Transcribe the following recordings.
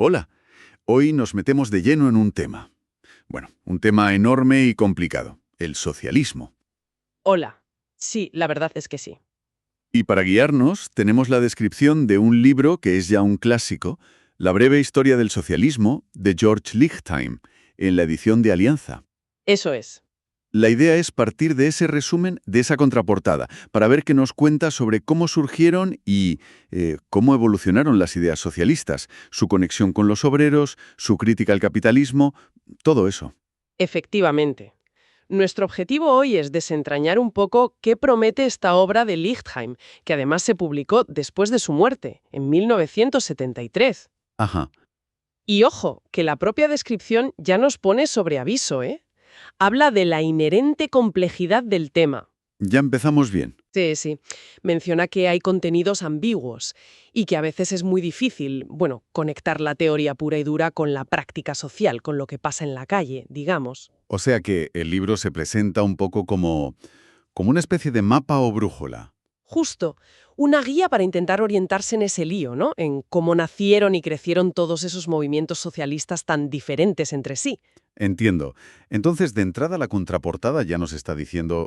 Hola, hoy nos metemos de lleno en un tema. Bueno, un tema enorme y complicado, el socialismo. Hola. Sí, la verdad es que sí. Y para guiarnos tenemos la descripción de un libro que es ya un clásico, La breve historia del socialismo, de George Lichtheim, en la edición de Alianza. Eso es. La idea es partir de ese resumen, de esa contraportada, para ver qué nos cuenta sobre cómo surgieron y cómo evolucionaron las ideas socialistas, su conexión con los obreros, su crítica al capitalismo, todo eso. Efectivamente. Nuestro objetivo hoy es desentrañar un poco qué promete esta obra de Lichtheim, que además se publicó después de su muerte, en 1973. Ajá, Y ojo, que la propia descripción ya nos pone sobre aviso, ¿eh? Habla de la inherente complejidad del tema. ya empezamos bien. Sí, sí. Menciona que hay contenidos ambiguos y que a veces es muy difícil, bueno, conectar la teoría pura y dura con la práctica social, con lo que pasa en la calle, digamos. O sea que el libro se presenta un poco como una especie de mapa o brújula. Justo, una guía para intentar orientarse en ese lío, ¿no? En cómo nacieron y crecieron todos esos movimientos socialistas tan diferentes entre sí. Entiendo. Entonces, de entrada, la contraportada ya nos está diciendo,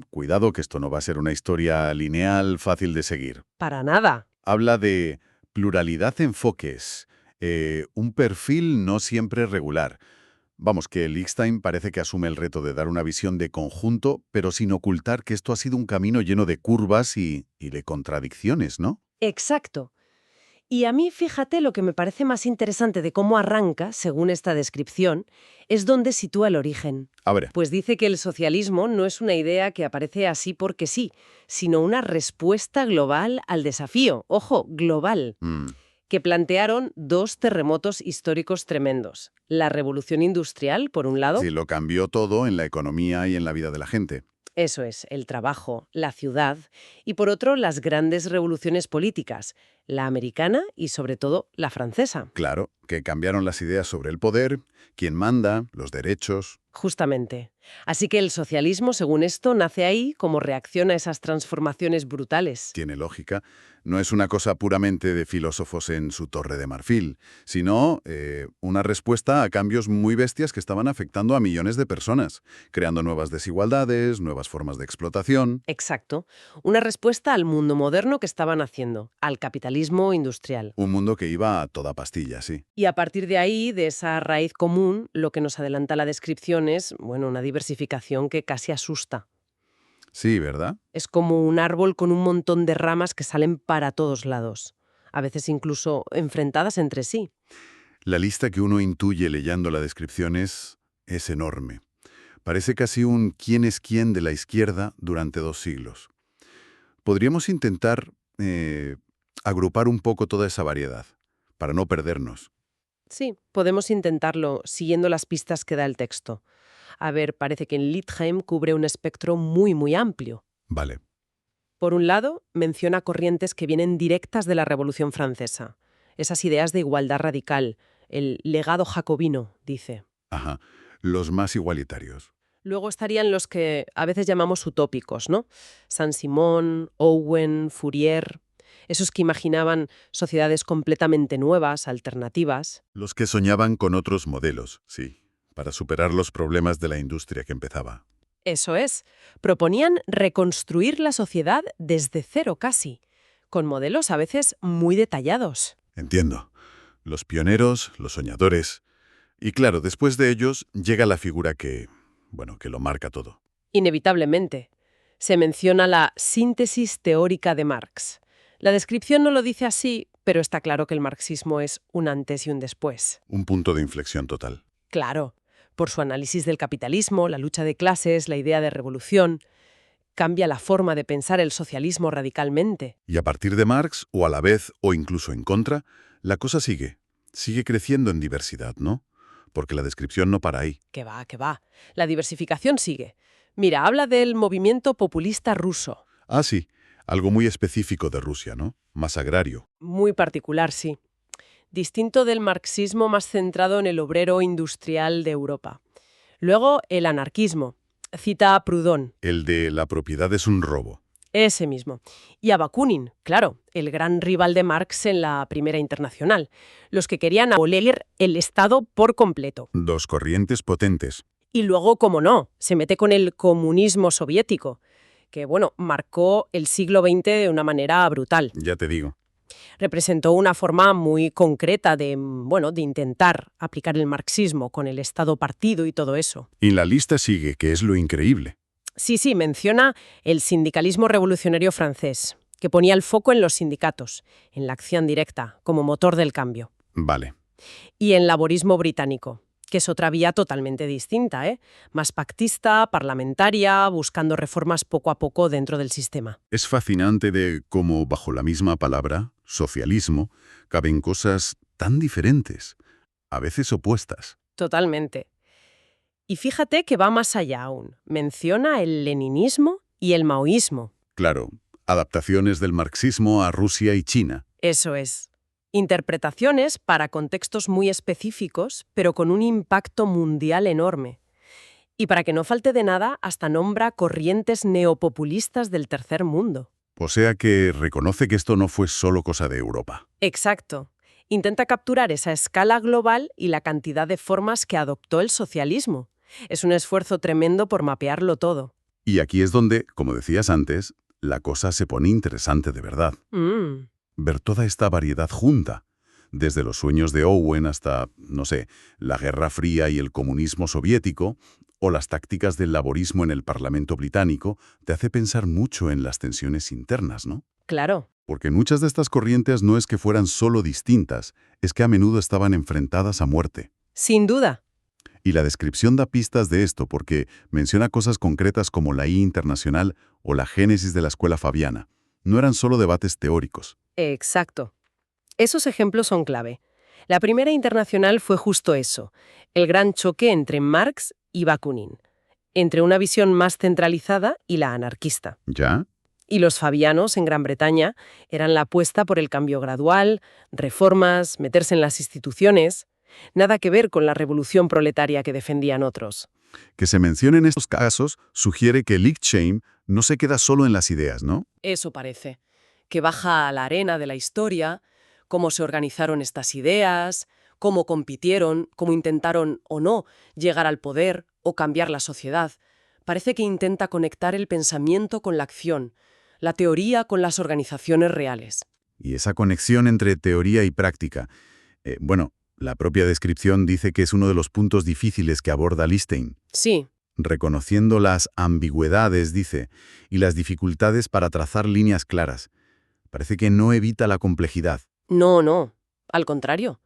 cuidado que esto no va a ser una historia lineal fácil de seguir. Para nada. Habla de pluralidad de enfoques, un perfil no siempre regular. Vamos, que Lichtenstein parece que asume el reto de dar una visión de conjunto, pero sin ocultar que esto ha sido un camino lleno de curvas y de contradicciones, ¿no? Exacto. Y a mí, fíjate, lo que me parece más interesante de cómo arranca, según esta descripción, es dónde sitúa el origen. A ver, Pues dice que el socialismo no es una idea que aparece así porque sí, sino una respuesta global al desafío, ojo, global, mm, que plantearon dos terremotos históricos tremendos. La revolución industrial, por un lado, sí, lo cambió todo en la economía y en la vida de la gente. eso es, el trabajo, la ciudad, y por otro, las grandes revoluciones políticas, la americana y sobre todo la francesa. Claro, que cambiaron las ideas sobre el poder, quién manda, los derechos. Justamente. Así que el socialismo, según esto, nace ahí como reacción a esas transformaciones brutales. Tiene lógica. No es una cosa puramente de filósofos en su torre de marfil, sino una respuesta a cambios muy bestias que estaban afectando a millones de personas, creando nuevas desigualdades, nuevas formas de explotación. Exacto. Una respuesta al mundo moderno que estaban haciendo, al capitalismo industrial. Un mundo que iba a toda pastilla, sí. Y a partir de ahí, de esa raíz común, lo que nos adelanta la descripción es, bueno, una diversificación que casi asusta. Sí, ¿verdad? Es como un árbol con un montón de ramas que salen para todos lados, a veces incluso enfrentadas entre sí. La lista que uno intuye leyendo la descripción es enorme. Parece casi un quién es quién de la izquierda durante 2 siglos. Podríamos intentar agrupar un poco toda esa variedad, para no perdernos. Sí, podemos intentarlo siguiendo las pistas que da el texto. A ver, parece que en Lichtheim cubre un espectro muy, muy amplio. Vale. Por un lado, menciona corrientes que vienen directas de la Revolución Francesa. Esas ideas de igualdad radical, el legado jacobino, dice. Ajá. Los más igualitarios. Luego estarían los que a veces llamamos utópicos, ¿no? Saint-Simon, Owen, Fourier, esos que imaginaban sociedades completamente nuevas, alternativas. Los que soñaban con otros modelos, sí, para superar los problemas de la industria que empezaba. Eso es, proponían reconstruir la sociedad desde cero casi, con modelos a veces muy detallados. Entiendo. Los pioneros, los soñadores. Y claro, después de ellos llega la figura que lo marca todo. Inevitablemente, se menciona la síntesis teórica de Marx. La descripción no lo dice así, pero está claro que el marxismo es un antes y un después. Un punto de inflexión total. Claro, por su análisis del capitalismo, la lucha de clases, la idea de revolución, cambia la forma de pensar el socialismo radicalmente. Y a partir de Marx, o a la vez, o incluso en contra, la cosa sigue. Sigue creciendo en diversidad, ¿no? Porque la descripción no para ahí. Que va, que va. La diversificación sigue. Mira, habla del movimiento populista ruso. Ah, sí, algo muy específico de Rusia, ¿no? Más agrario. Muy particular, sí. Distinto del marxismo más centrado en el obrero industrial de Europa. Luego, el anarquismo. Cita a Proudhon. El de la propiedad es un robo. Ese mismo. Y a Bakunin, claro, el gran rival de Marx en la Primera Internacional, los que querían abolir el Estado por completo. Dos corrientes potentes. Y luego, como no, se mete con el comunismo soviético, que, bueno, marcó el siglo XX de una manera brutal. Ya te digo. Representó una forma muy concreta de, bueno, de intentar aplicar el marxismo con el Estado partido y todo eso. Y la lista sigue, que es lo increíble. Sí, menciona el sindicalismo revolucionario francés, que ponía el foco en los sindicatos, en la acción directa, como motor del cambio. Vale. Y el laborismo británico, que es otra vía totalmente distinta, ¿eh? Más pactista, parlamentaria, buscando reformas poco a poco dentro del sistema. Es fascinante de cómo, bajo la misma palabra, socialismo, caben cosas tan diferentes, a veces opuestas. Totalmente. Y fíjate que va más allá aún. Menciona el leninismo y el maoísmo. Claro, adaptaciones del marxismo a Rusia y China. Eso es. Interpretaciones para contextos muy específicos, pero con un impacto mundial enorme. Y para que no falte de nada, hasta nombra corrientes neopopulistas del tercer mundo. O sea que reconoce que esto no fue solo cosa de Europa. Exacto. Intenta capturar esa escala global y la cantidad de formas que adoptó el socialismo. Es un esfuerzo tremendo por mapearlo todo. Y aquí es donde, como decías antes, la cosa se pone interesante de verdad. Ver toda esta variedad junta, desde los sueños de Owen hasta, no sé, la Guerra Fría y el comunismo soviético, o las tácticas del laborismo en el Parlamento británico, te hace pensar mucho en las tensiones internas, ¿no? Claro. Porque muchas de estas corrientes no es que fueran solo distintas, es que a menudo estaban enfrentadas a muerte. Sin duda. Y la descripción da pistas de esto porque menciona cosas concretas como la I internacional o la génesis de la escuela fabiana. No eran solo debates teóricos. Exacto. Esos ejemplos son clave. La Primera Internacional fue justo eso, el gran choque entre Marx y Bakunin, entre una visión más centralizada y la anarquista. ¿Ya? Y los fabianos en Gran Bretaña eran la apuesta por el cambio gradual, reformas, meterse en las instituciones. Nada que ver con la revolución proletaria que defendían otros. Que se mencionen estos casos sugiere que Lichtscheim no se queda solo en las ideas, ¿no? Eso parece. Que baja a la arena de la historia, cómo se organizaron estas ideas, cómo compitieron, cómo intentaron o no llegar al poder o cambiar la sociedad. Parece que intenta conectar el pensamiento con la acción, la teoría con las organizaciones reales. Y esa conexión entre teoría y práctica. La propia descripción dice que es uno de los puntos difíciles que aborda Lichtscheim. Sí. Reconociendo las ambigüedades, dice, y las dificultades para trazar líneas claras. Parece que no evita la complejidad. No. Al contrario.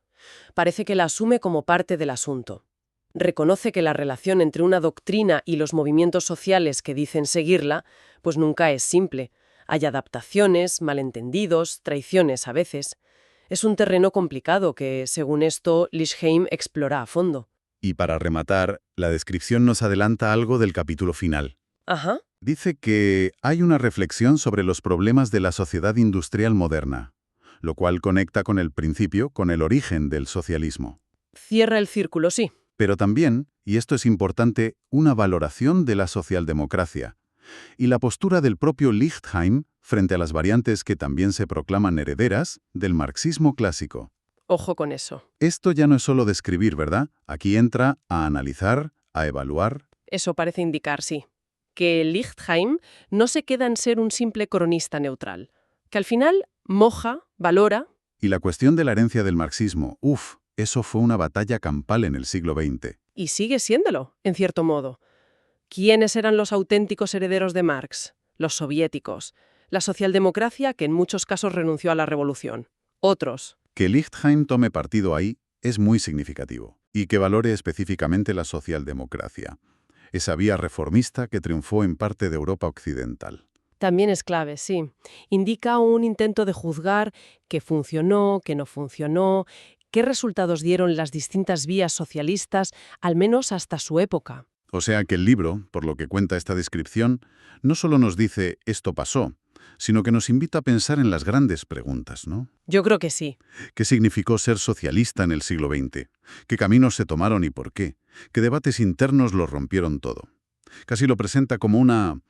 Parece que la asume como parte del asunto. Reconoce que la relación entre una doctrina y los movimientos sociales que dicen seguirla, pues nunca es simple. Hay adaptaciones, malentendidos, traiciones a veces. Es un terreno complicado que, según esto, Lichtscheim explora a fondo. Y para rematar, la descripción nos adelanta algo del capítulo final. Ajá. Dice que hay una reflexión sobre los problemas de la sociedad industrial moderna, lo cual conecta con el principio, con el origen del socialismo. Cierra el círculo, sí. Pero también, y esto es importante, una valoración de la socialdemocracia y la postura del propio Lichtscheim frente a las variantes que también se proclaman herederas del marxismo clásico. Ojo con eso. Esto ya no es solo describir, ¿verdad? Aquí entra a analizar, a evaluar. Eso parece indicar, sí, que Lichtscheim no se queda en ser un simple cronista neutral, que al final moja, valora. Y la cuestión de la herencia del marxismo, eso fue una batalla campal en el siglo XX. Y sigue siéndolo, en cierto modo. ¿Quiénes eran los auténticos herederos de Marx? Los soviéticos. La socialdemocracia, que en muchos casos renunció a la revolución. Otros. Que Lichtscheim tome partido ahí es muy significativo, y que valore específicamente la socialdemocracia, esa vía reformista que triunfó en parte de Europa occidental. También es clave, sí. Indica un intento de juzgar qué funcionó, qué no funcionó, qué resultados dieron las distintas vías socialistas, al menos hasta su época. O sea que el libro, por lo que cuenta esta descripción, no solo nos dice «esto pasó», sino que nos invita a pensar en las grandes preguntas, ¿no? Yo creo que sí. ¿Qué significó ser socialista en el siglo XX? ¿Qué caminos se tomaron y por qué? ¿Qué debates internos lo rompieron todo? Casi lo presenta como una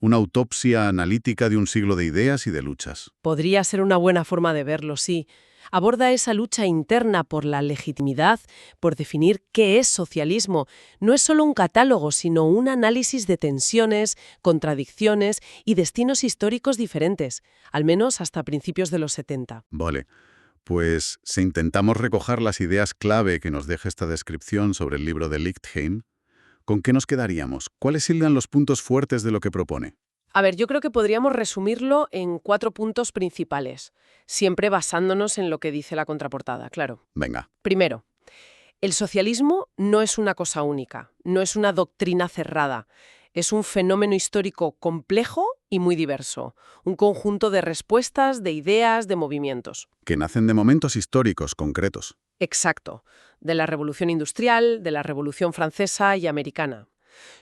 Una autopsia analítica de un siglo de ideas y de luchas. Podría ser una buena forma de verlo, sí. Aborda esa lucha interna por la legitimidad, por definir qué es socialismo. No es solo un catálogo, sino un análisis de tensiones, contradicciones y destinos históricos diferentes, al menos hasta principios de los 70. Vale, pues si intentamos recoger las ideas clave que nos deja esta descripción sobre el libro de Lichtheim, ¿con qué nos quedaríamos? ¿Cuáles serían los puntos fuertes de lo que propone? A ver, yo creo que podríamos resumirlo en 4 puntos principales, siempre basándonos en lo que dice la contraportada, claro. Venga, Primero, el socialismo no es una cosa única, no es una doctrina cerrada. Es un fenómeno histórico complejo y muy diverso, un conjunto de respuestas, de ideas, de movimientos. que nacen de momentos históricos concretos. Exacto, de la Revolución Industrial, de la Revolución Francesa y Americana.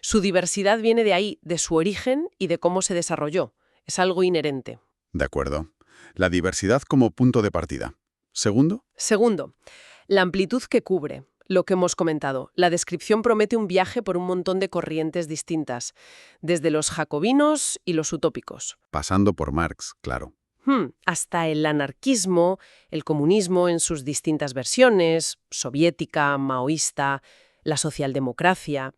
Su diversidad viene de ahí, de su origen y de cómo se desarrolló. Es algo inherente. De acuerdo. La diversidad como punto de partida. Segundo, Segundo, la amplitud que cubre. Lo que hemos comentado, la descripción promete un viaje por un montón de corrientes distintas, desde los jacobinos y los utópicos, pasando por Marx, claro. hasta el anarquismo, el comunismo en sus distintas versiones, soviética, maoísta, la socialdemocracia,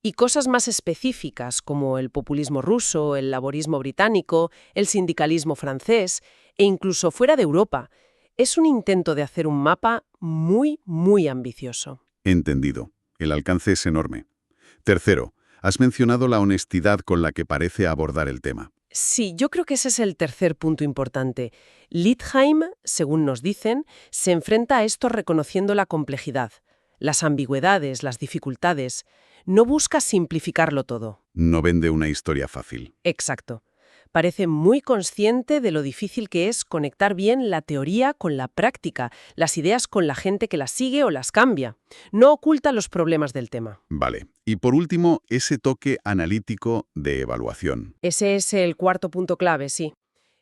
y cosas más específicas como el populismo ruso, el laborismo británico, el sindicalismo francés, e incluso fuera de Europa. Es un intento de hacer un mapa muy, muy ambicioso. Entendido. El alcance es enorme. Tercero, has mencionado la honestidad con la que parece abordar el tema. Sí, yo creo que ese es el tercer punto importante. Lichtheim, según nos dicen, se enfrenta a esto reconociendo la complejidad, las ambigüedades, las dificultades. No busca simplificarlo todo. No vende una historia fácil. Exacto. Parece muy consciente de lo difícil que es conectar bien la teoría con la práctica, las ideas con la gente que las sigue o las cambia. No oculta los problemas del tema. Vale. Y por último, ese toque analítico de evaluación. Ese es el cuarto punto clave, sí.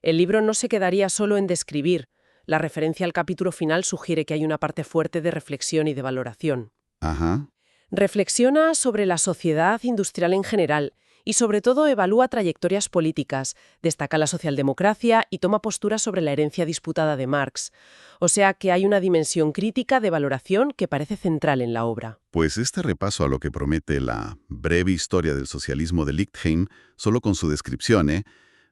El libro no se quedaría solo en describir. La referencia al capítulo final sugiere que hay una parte fuerte de reflexión y de valoración. Ajá. Reflexiona sobre la sociedad industrial en general y sobre todo evalúa trayectorias políticas, destaca la socialdemocracia y toma posturas sobre la herencia disputada de Marx. O sea que hay una dimensión crítica de valoración que parece central en la obra. Pues este repaso a lo que promete la breve historia del socialismo de Lichtheim, solo con su descripción,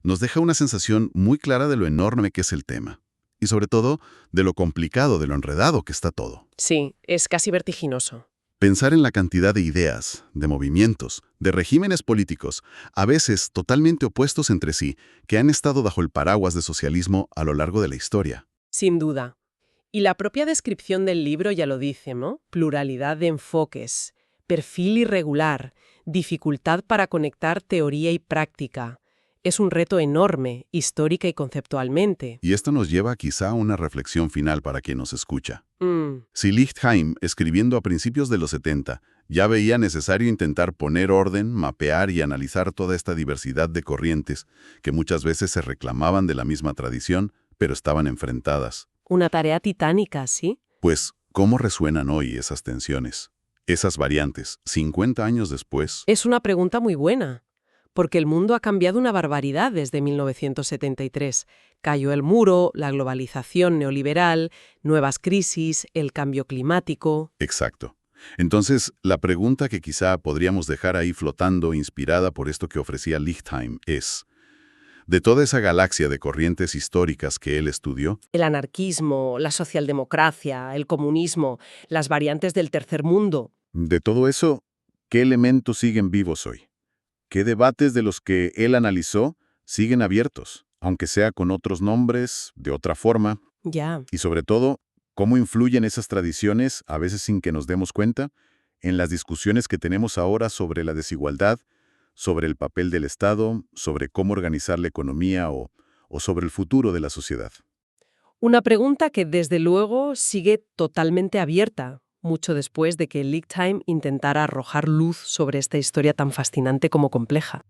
nos deja una sensación muy clara de lo enorme que es el tema. Y sobre todo, de lo complicado, de lo enredado que está todo. Sí, es casi vertiginoso. Pensar en la cantidad de ideas, de movimientos, de regímenes políticos, a veces totalmente opuestos entre sí, que han estado bajo el paraguas de socialismo a lo largo de la historia. Sin duda. Y la propia descripción del libro ya lo dice, ¿no? Pluralidad de enfoques, perfil irregular, dificultad para conectar teoría y práctica. Es un reto enorme, histórica y conceptualmente. Y esto nos lleva quizá a una reflexión final para quien nos escucha. Mm, Si Lichtheim, escribiendo a principios de los 70, ya veía necesario intentar poner orden, mapear y analizar toda esta diversidad de corrientes que muchas veces se reclamaban de la misma tradición, pero estaban enfrentadas, una tarea titánica, ¿sí? pues, ¿cómo resuenan hoy esas tensiones? Esas variantes, 50 años después. Es una pregunta muy buena, porque el mundo ha cambiado una barbaridad desde 1973. Cayó el muro, la globalización neoliberal, nuevas crisis, el cambio climático. Exacto. Entonces, la pregunta que quizá podríamos dejar ahí flotando, inspirada por esto que ofrecía Lichtheim, es, de toda esa galaxia de corrientes históricas que él estudió, El anarquismo, la socialdemocracia, el comunismo, las variantes del tercer mundo. de todo eso, ¿qué elementos siguen vivos hoy? ¿Qué debates de los que él analizó siguen abiertos, aunque sea con otros nombres, de otra forma? Ya. Y sobre todo, ¿cómo influyen esas tradiciones, a veces sin que nos demos cuenta, en las discusiones que tenemos ahora sobre la desigualdad, sobre el papel del Estado, sobre cómo organizar la economía o sobre el futuro de la sociedad? Una pregunta que desde luego sigue totalmente abierta, mucho después de que Lichtheim intentara arrojar luz sobre esta historia tan fascinante como compleja.